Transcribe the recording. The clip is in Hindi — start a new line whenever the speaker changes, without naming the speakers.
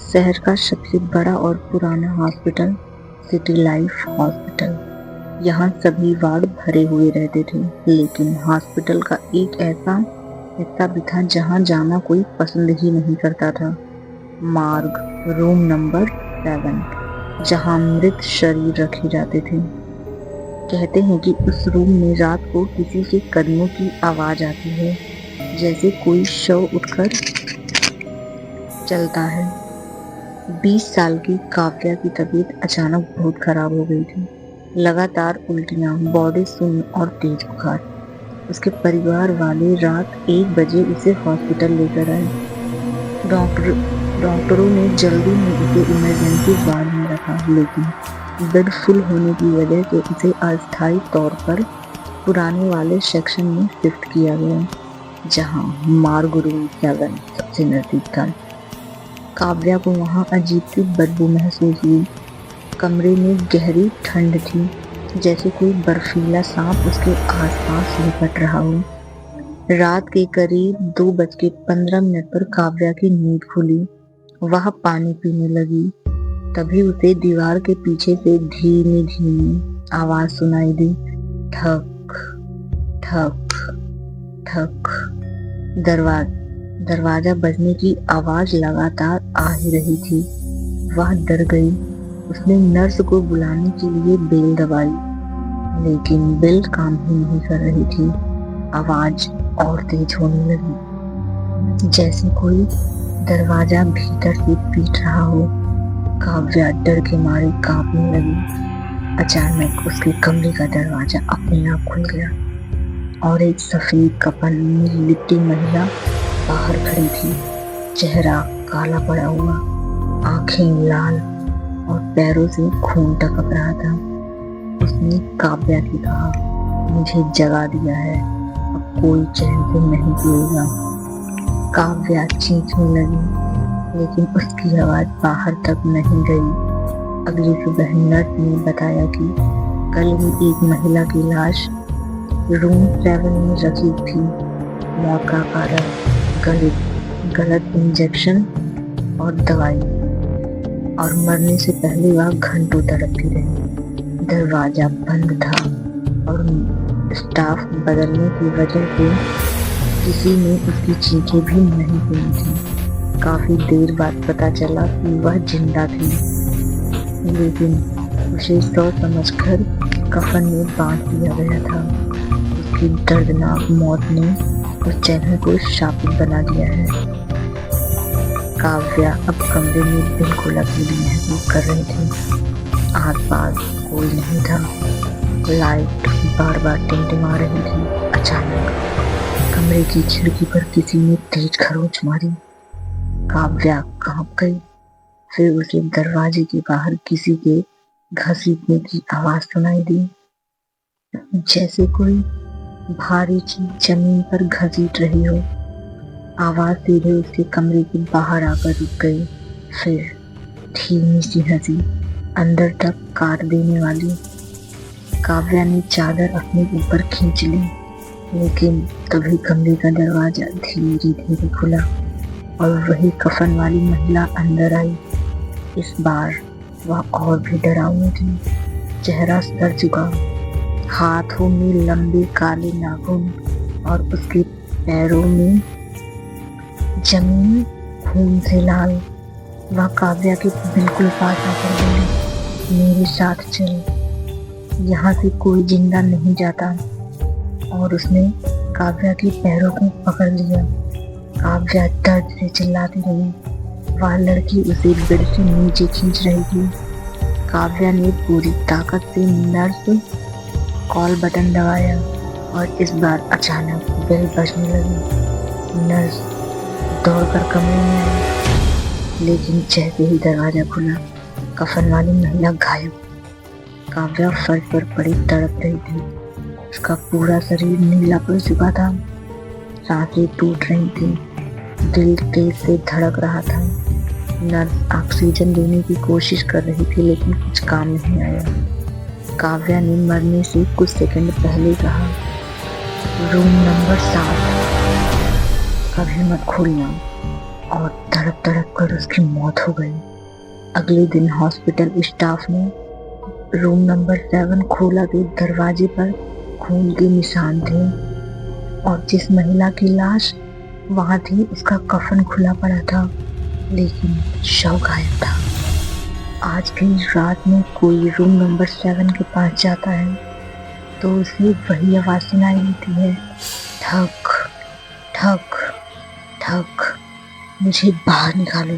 शहर का सबसे बड़ा और पुराना हॉस्पिटल सिटी लाइफ हॉस्पिटल। यहाँ सभी वार्ड भरे हुए रहते थे, लेकिन हॉस्पिटल का एक ऐसा हिस्सा भी था जहाँ जाना कोई पसंद ही नहीं करता था। मार्ग, रूम नंबर 7, जहाँ मृत शरीर रखे जाते थे। कहते हैं कि उस रूम में रात को किसी के कदमों की आवाज आती है, जैसे कोई शव उठकर चलता है। 20 साल की काव्या की तबीयत अचानक बहुत खराब हो गई थी। लगातार उल्टियां, बॉडी सुन्न और तेज बुखार। उसके परिवार वाले रात 1 बजे उसे हॉस्पिटल लेकर आए। डॉक्टरों ने जल्दी में उसे इमरजेंसी वार्ड में रखा, लेकिन बेड फुल होने की वजह से उसे अस्थायी तौर पर पुराने वाले सेक्शन में शिफ्ट किया गया, जहां मार्ग रूम 7 सबसे नजदीक था। काव्या को वहां अजीब सी बदबू महसूस हुई। कमरे में गहरी ठंड थी, जैसे कोई बर्फीला सांप उसके आसपास लिपट रहा हो। रात के करीब 2:15 पर काव्या की नींद खुली। वह पानी पीने लगी। तभी उसे दीवार के पीछे से धीमी धीमी आवाज सुनाई दी, ठक ठक ठक। दरवाजा बजने की आवाज लगातार आ ही रही थी। वह डर गई। उसने नर्स को बुलाने के लिए बेल दबाई, लेकिन बेल काम ही नहीं कर रही थी। आवाज और तेज होने लगी, जैसे कोई दरवाजा भीतर से पीट रहा हो। काव्या डर के मारे कांपने लगी। अचानक उसके कमरे का दरवाजा अपने आप खुल गया और एक सफेद कफन में लिपटी महिला बाहर खड़ी थी। चेहरा काला पड़ा हुआ, आंखें लाल और पैरों से खून टपक रहा था। उसने काव्या से कहा, मुझे जगा दिया है, अब कोई चैन से नहीं पिएगा। काव्या चीखने लगी, लेकिन उसकी आवाज बाहर तक नहीं गई। अगली सुबह नर्स ने बताया कि कल ही एक महिला की लाश रूम 7 में रखी थी। मौत का कारण गलत इंजेक्शन और दवाई, और मरने से पहले वह घंटों तड़पती रही। दरवाजा बंद था और स्टाफ बदलने की वजह से किसी ने उसकी चीखें भी नहीं सुनी थी। काफी देर बाद पता चला कि वह जिंदा थी, लेकिन उसे सौ समझकर कफन में बांध दिया गया था। उसकी दर्दनाक मौत ने उस जगह को शापित बना दिया है। काव्या अब कमरे में बिल्कुल अकेली महसूस कर रही थी। आसपास कोई नहीं था। लाइट बार बार टिमटिमा रही थी। अचानक कमरे की खिड़की पर किसी ने तेज खरोंच मारी। काव्या कांप गई। फिर उसे दरवाजे के बाहर किसी के घसीटने की आवाज सुनाई दी, जैसे कोई भारी चीज जमीन पर घसीट रही हो। आवाज सीधे उसके कमरे के बाहर आकर रुक गई। फिर धीमी सी हंसी, अंदर तक काट देने वाली। काव्या ने चादर अपने ऊपर खींच ली, लेकिन तभी कमरे का दरवाजा धीरे धीरे खुला और वही कफन वाली महिला अंदर आई। इस बार वह और भी डरावनी थी। चेहरा सड़ चुका, हाथों में लंबे काले नाखून और उसके पैरों में जमीन खून से लाल। वह काव्या के बिल्कुल पास आकर बोली, मेरे साथ चल, यहाँ से कोई जिंदा नहीं जाता। और उसने काव्या के पैरों को पकड़ लिया। काव्या दर्द से चिल्लाती रही। वह लड़की उसे बेड से नीचे खींच रही थी। काव्या ने पूरी ताकत से नर्स कॉल बटन दबाया और इस बार अचानक बेल बजने लगी। नर्स दौड़कर कमरे में आई, लेकिन जैसे ही दरवाजा खुला, कफन वाली महिला गायब। काव्या फर्श पर पड़ी तड़प रही थी। उसका पूरा शरीर नीला पड़ चुका था। सांसें टूट रही थी। दिल तेज से धड़क रहा था। नर्स ऑक्सीजन देने की कोशिश कर रही थी, लेकिन कुछ काम नहीं आया। काव्या ने मरने से कुछ सेकंड पहले कहा, रूम नंबर 7 कभी मत खोलना। और तड़प तड़प कर उसकी मौत हो गई। अगले दिन हॉस्पिटल स्टाफ ने रूम नंबर 7 खोला तो दरवाजे पर खून के निशान थे और जिस महिला की लाश वहां थी उसका कफन खुला पड़ा था, लेकिन शव गायब था। आज भी रात में कोई रूम नंबर 7 के पास जाता है तो उसे वही आवाज सुनाई देती है, ठक ठक ठक, मुझे बाहर निकालो।